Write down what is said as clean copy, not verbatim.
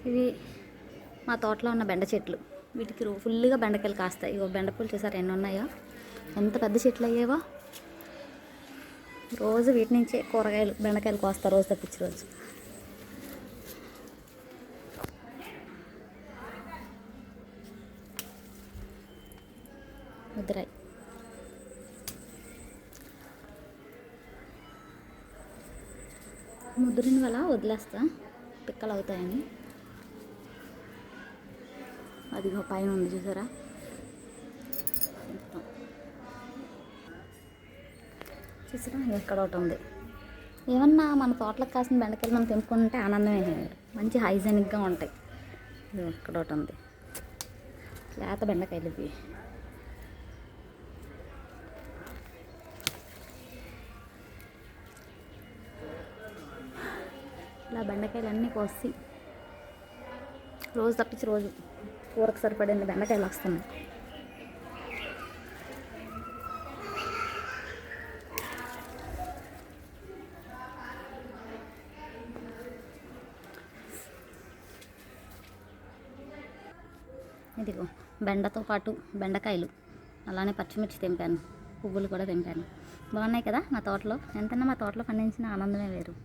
ఇవి మా తోటలో ఉన్న బెండ చెట్లు. వీటికి ఫుల్గా బెండకాయలు కాస్తాయి. ఇగో బెండపూలు చూసారు ఎన్ని ఉన్నాయో, ఎంత పెద్ద చెట్లు అయ్యేవో. రోజు వీటి నుంచే కూరగాయలు బెండకాయలు కోస్తారు, రోజు తప్పించి రోజు. ముద్రాయి ముద్రిన వల్ల వదిలేస్తా, పిక్కలు అవుతాయని. అదిగో పైన ఉంది చూసారా, చూసారా ఎక్కడ ఒకటి ఉంది. ఏమన్నా మన తోటలకు కాసిన బెండకాయలు మనం తెంపుకుంటే ఆనందమే, మంచి హైజెనిక్గా ఉంటాయి. ఇక్కడ ఒకటి ఉంది, లేత బెండకాయలు ఇవి. ఇలా బెండకాయలు అన్నీ కోసి రోజు తప్పించి రోజు కూరకు సరిపడిన బెండకాయలు వస్తున్నాయి. ఇదిగో బెండతో పాటు బెండకాయలు, అలానే పచ్చిమిర్చి తెంపాను, పువ్వులు కూడా తెంపాను. బాగున్నాయి కదా మా తోటలో. ఎంతన్నా మా తోటలో పండించిన ఆనందమే వేరు.